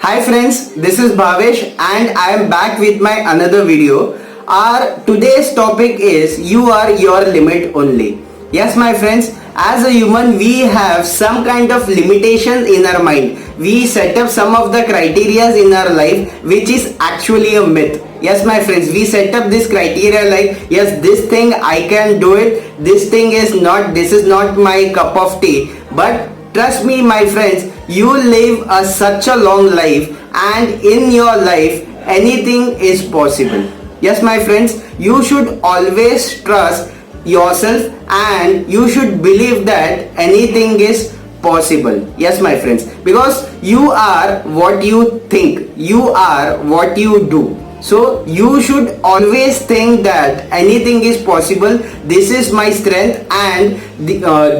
Hi friends, this is Bhavesh and I am back with my another video. Our today's topic is you are your limit only. Yes my friends, as a human we have some kind of limitations in our mind. We set up some of the criterias in our life which is actually a myth. Yes my friends, we set up this criteria like yes this thing I can do it, this is not my cup of tea. But trust me my friends, you live such a long life and in your life anything is possible. Yes my friends, you should always trust yourself and you should believe that anything is possible. Yes my friends, because you are what you think, you are what you do. So you should always think that anything is possible. This is my strength and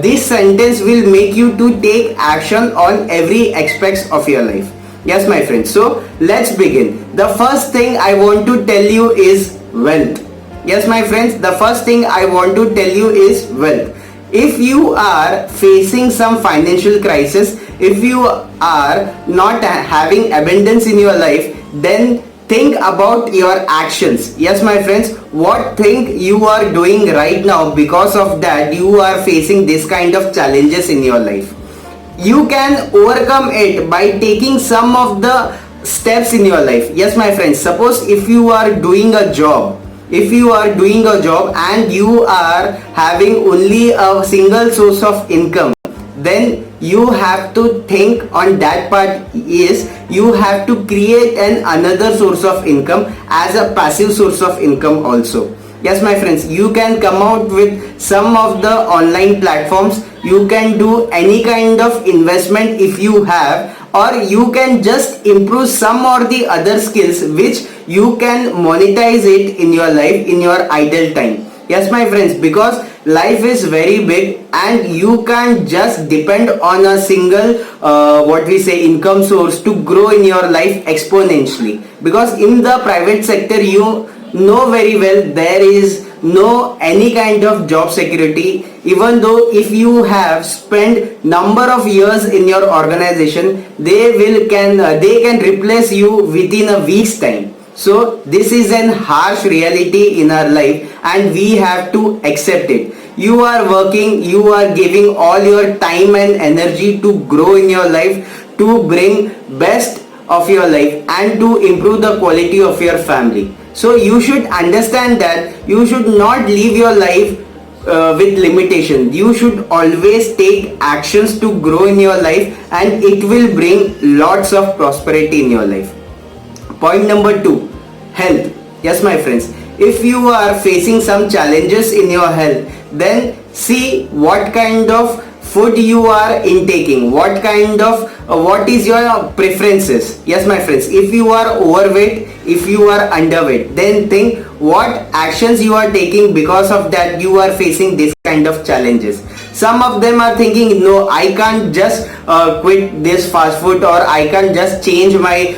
this sentence will make you to take action on every aspects of your life. Yes my friends, so let's begin. The first thing I want to tell you is wealth. Yes my friends, the first thing I want to tell you is wealth. If you are facing some financial crisis, if you are not having abundance in your life, then think about your actions. Yes my friends, what thing you are doing right now, because of that you are facing this kind of challenges in your life. You can overcome it by taking some of the steps in your life. Yes my friends, suppose if you are doing a job, and you are having only a single source of income, then you have to think on that part is you have to create another source of income as a passive source of income also. Yes my friends, you can come out with some of the online platforms. You can do any kind of investment if you have, or you can just improve some or the other skills which you can monetize it in your life in your idle time. Yes my friends, because life is very big and you can't just depend on a single income source to grow in your life exponentially, because in the private sector you know very well there is no any kind of job security. Even though if you have spent number of years in your organization, they can replace you within a week's time. So this is an harsh reality in our life and we have to accept it. You are working, you are giving all your time and energy to grow in your life, to bring best of your life and to improve the quality of your family. So you should understand that you should not live your life with limitation. You should always take actions to grow in your life and it will bring lots of prosperity in your life. Point number 2, health. Yes my friends, if you are facing some challenges in your health, then see what kind of food you are intaking, what is your preferences. Yes my friends, if you are overweight, if you are underweight, then think what actions you are taking, because of that you are facing this kind of challenges. Some of them are thinking no, I can't just quit this fast food, or I can't just change my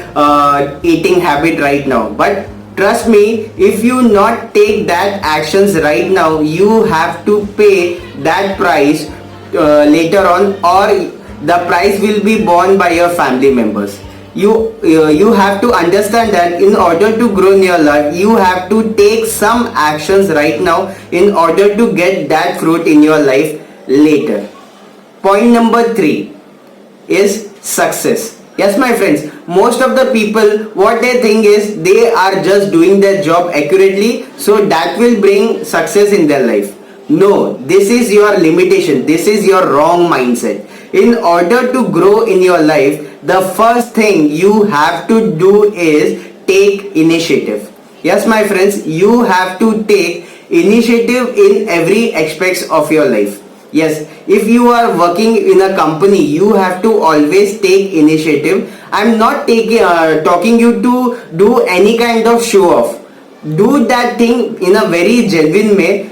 eating habit right now. But trust me, if you not take that actions right now, you have to pay that price later on, or the price will be borne by your family members. You have to understand that in order to grow in your life, you have to take some actions right now in order to get that fruit in your life later. Point number 3 is success. Yes my friends, most of the people what they think is they are just doing their job accurately, so that will bring success in their life. No, this is your limitation, this is your wrong mindset. In order to grow in your life, the first thing you have to do is take initiative. Yes my friends, you have to take initiative in every aspects of your life. Yes, if you are working in a company, you have to always take initiative. I'm not talking you to do any kind of show off. Do that thing in a very genuine way.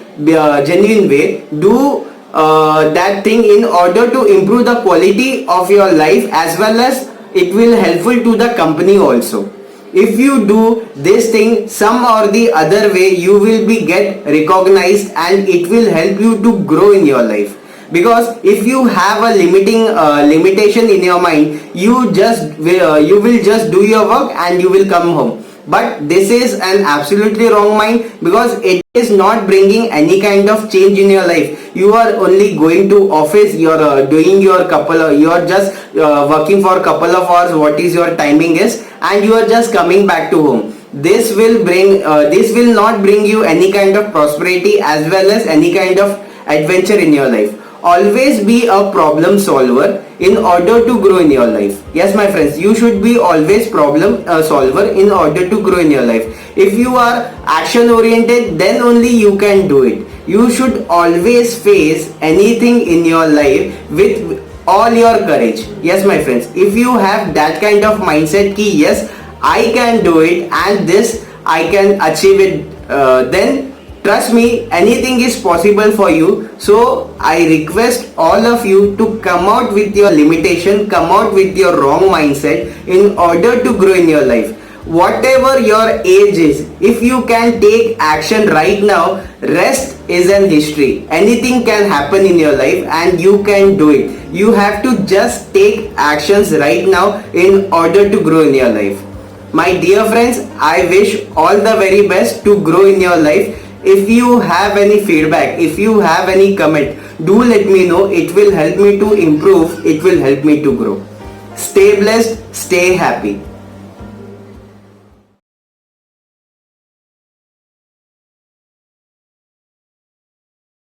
Do that thing in order to improve the quality of your life, as well as it will helpful to the company also. If you do this thing some or the other way, you will be get recognized and it will help you to grow in your life. because if you have a limitation in your mind, you will just do your work and you will come home. But this is an absolutely wrong mind, because it is not bringing any kind of change in your life. You are only going to office, you're doing your you're just working for a couple of hours, what is your timing is, and you are just coming back to home. This will not bring you any kind of prosperity as well as any kind of adventure in your life. Always be a problem solver in order to grow in your life. Yes, my friends, you should be always problem solver in order to grow in your life. If you are action oriented, then only you can do it. You should always face anything in your life with all your courage. Yes, my friends, if you have that kind of mindset ki yes, I can do it and this I can achieve it, then trust me, anything is possible for you. So I request all of you to come out with your limitation, come out with your wrong mindset in order to grow in your life. Whatever your age is, if you can take action right now, rest is an history. Anything can happen in your life and you can do it. You have to just take actions right now in order to grow in your life. My dear friends, I wish all the very best to grow in your life. If you have any feedback, if you have any comment, do let me know. It will help me to improve. It will help me to grow. Stay blessed, stay happy.